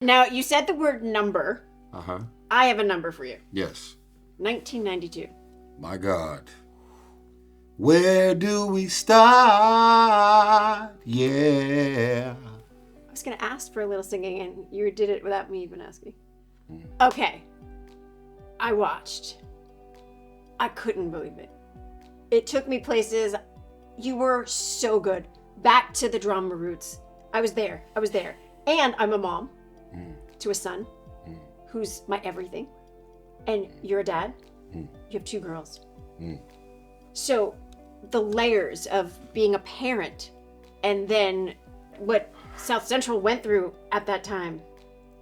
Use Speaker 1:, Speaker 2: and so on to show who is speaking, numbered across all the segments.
Speaker 1: Now, you said the word number.
Speaker 2: Uh-huh.
Speaker 1: I have a number for you.
Speaker 2: Yes.
Speaker 1: 1992.
Speaker 2: My God. Where do we start? Yeah.
Speaker 1: I was going to ask for a little singing, and you did it without me even asking. Okay. I watched. I couldn't believe it. It took me places. You were so good. Back to the drama roots. I was there. And I'm a mom to a son who's my everything. And you're a dad. You have 2 girls. So the layers of being a parent and then what South Central went through at that time,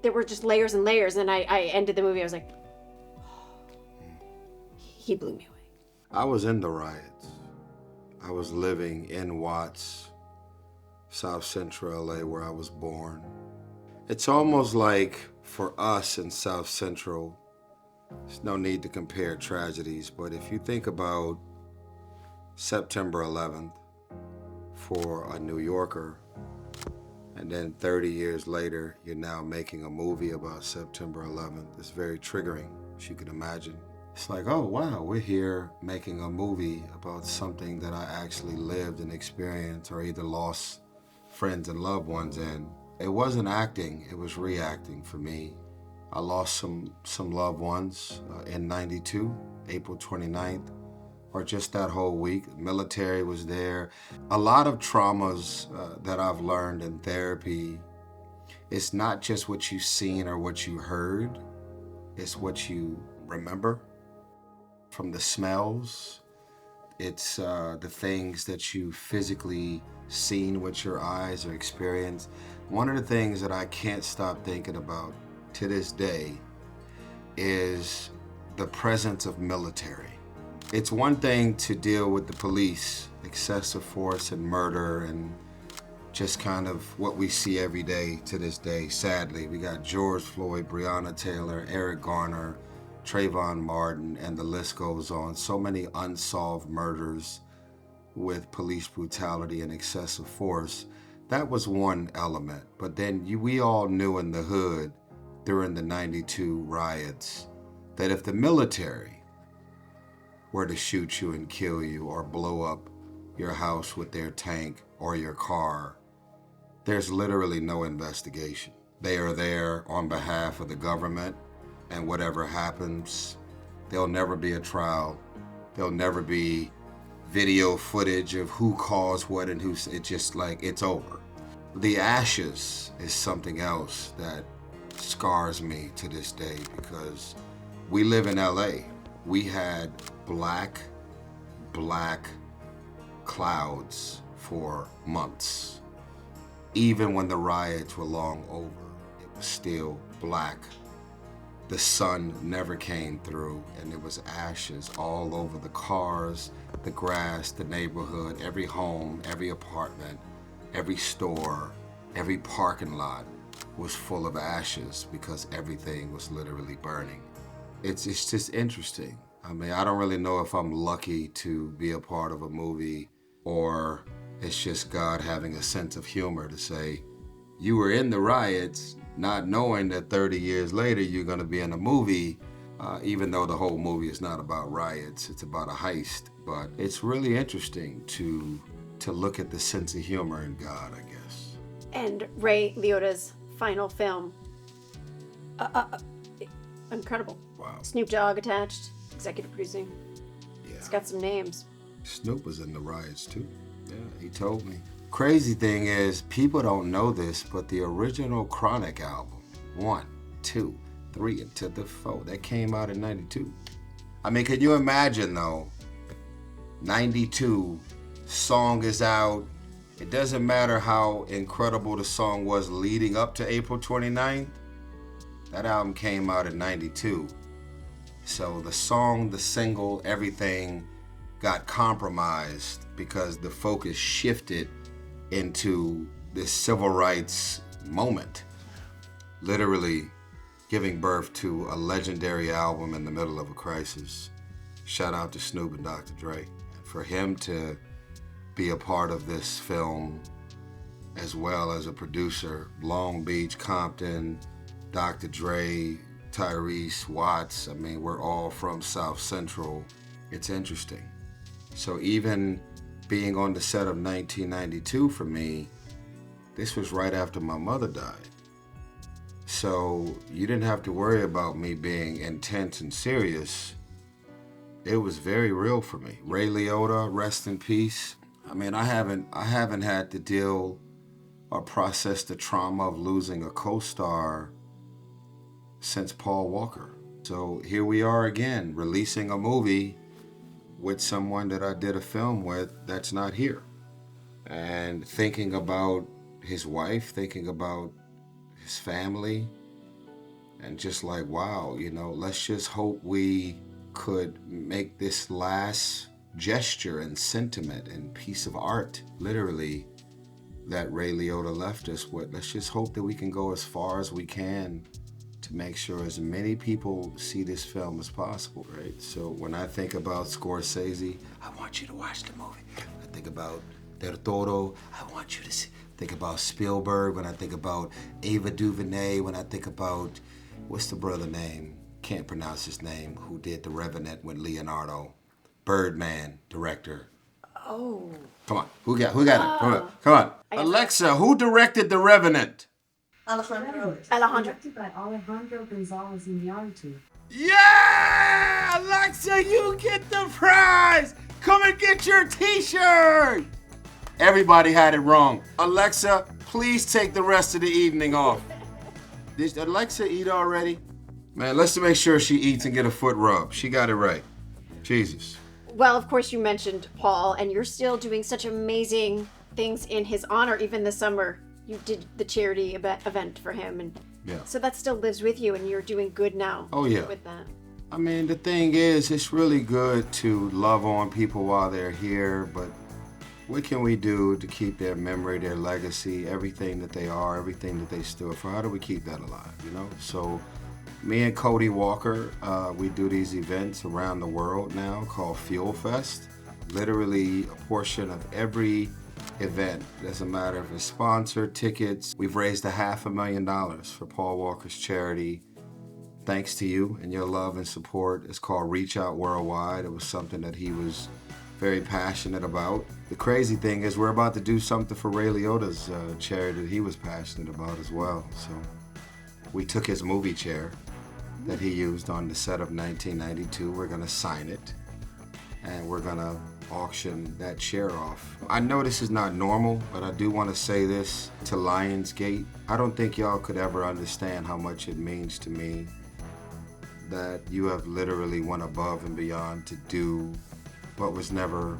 Speaker 1: there were just layers and layers. And I ended the movie. I was like, he blew me away.
Speaker 2: I was in the riots. I was living in Watts, South Central LA, where I was born. It's almost like for us in South Central, there's no need to compare tragedies, but if you think about September 11th for a New Yorker, and then 30 years later, you're now making a movie about September 11th, it's very triggering, as you can imagine. It's like, oh wow, we're here making a movie about something that I actually lived and experienced or either lost friends and loved ones in. It wasn't acting, it was reacting for me. I lost some loved ones in 92, April 29th, or just that whole week. The military was there. A lot of traumas that I've learned in therapy, it's not just what you've seen or what you heard, it's what you remember. From the smells, it's the things that you physically seen with your eyes or experienced. One of the things that I can't stop thinking about to this day is the presence of military. It's one thing to deal with the police, excessive force and murder and just kind of what we see every day to this day. Sadly, we got George Floyd, Breonna Taylor, Eric Garner, Trayvon Martin, and the list goes on. So many unsolved murders with police brutality and excessive force. That was one element. But then we all knew in the hood during the 92 riots that if the military were to shoot you and kill you or blow up your house with their tank or your car, there's literally no investigation. They are there on behalf of the government, and whatever happens, there'll never be a trial. There'll never be video footage of who caused what and who, it's just like, it's over. The ashes is something else that scars me to this day because we live in LA. We had black clouds for months. Even when the riots were long over, it was still black. The sun never came through and there was ashes all over the cars, the grass, the neighborhood, every home, every apartment, every store, every parking lot was full of ashes because everything was literally burning. It's just interesting. I mean, I don't really know if I'm lucky to be a part of a movie or it's just God having a sense of humor to say, you were in the riots, not knowing that 30 years later you're going to be in a movie, even though the whole movie is not about riots, it's about a heist. But it's really interesting to look at the sense of humor in God, I guess.
Speaker 1: And Ray Liotta's final film, incredible.
Speaker 2: Wow.
Speaker 1: Snoop Dogg attached, executive producing.
Speaker 2: Yeah.
Speaker 1: It's got some names.
Speaker 2: Snoop was in the riots too. Yeah, he told me. Crazy thing is, people don't know this, but the original Chronic album, 1, 2, 3, and to the 4, that came out in 92. I mean, can you imagine though, 92, song is out. It doesn't matter how incredible the song was leading up to April 29th. That album came out in 92. So the song, the single, everything got compromised because the focus shifted into this civil rights moment, literally giving birth to a legendary album in the middle of a crisis. Shout out to Snoop and Dr. Dre. For him to be a part of this film as well as a producer, Long Beach, Compton, Dr. Dre, Tyrese, Watts, I mean, we're all from South Central. It's interesting. So even being on the set of 1992 for me, this was right after my mother died. So you didn't have to worry about me being intense and serious. It was very real for me. Ray Liotta, rest in peace. I mean, I haven't had to deal or process the trauma of losing a co-star since Paul Walker. So here we are again, releasing a movie with someone that I did a film with that's not here. And thinking about his wife, thinking about his family, and just like, wow, you know, let's just hope we could make this last gesture and sentiment and piece of art, literally, that Ray Liotta left us with. Let's just hope that we can go as far as we can to make sure as many people see this film as possible, right? So when I think about Scorsese, I want you to watch the movie. I think about Del Toro, I want you to see. Think about Spielberg, when I think about Ava DuVernay, when I think about, what's the brother name? Can't pronounce his name, who did The Revenant with Leonardo. Birdman, director.
Speaker 1: Oh.
Speaker 2: Come on, who got it? Come on. Alexa, who directed The Revenant?
Speaker 1: Alejandro.
Speaker 3: Directed by Alejandro Gonzalez Iñárritu.
Speaker 2: Yeah! Alexa, you get the prize! Come and get your t-shirt! Everybody had it wrong. Alexa, please take the rest of the evening off. Did Alexa eat already? Man, let's make sure she eats and get a foot rub. She got it right. Jesus.
Speaker 1: Well, of course, you mentioned Paul, and you're still doing such amazing things in his honor. Even this summer, you did the charity event for him, and
Speaker 2: yeah.
Speaker 1: So that still lives with you, and you're doing good now.
Speaker 2: Oh yeah.
Speaker 1: With that.
Speaker 2: I mean, the thing is, it's really good to love on people while they're here, but what can we do to keep their memory, their legacy, everything that they are, everything that they stood for? How do we keep that alive, you know? So me and Cody Walker, we do these events around the world now called Fuel Fest. Literally a portion of every event, doesn't matter if it's sponsored, tickets. We've raised $500,000 for Paul Walker's charity. Thanks to you and your love and support. It's called Reach Out Worldwide. It was something that he was very passionate about. The crazy thing is we're about to do something for Ray Liotta's charity that he was passionate about as well. So we took his movie chair that he used on the set of 1992. We're gonna sign it and we're gonna auction that chair off. I know this is not normal, but I do want to say this to Lionsgate. I don't think y'all could ever understand how much it means to me that you have literally went above and beyond to do what was never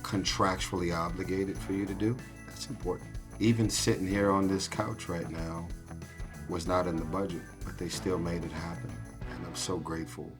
Speaker 2: contractually obligated for you to do. That's important. Even sitting here on this couch right now was not in the budget, but they still made it happen. And I'm so grateful.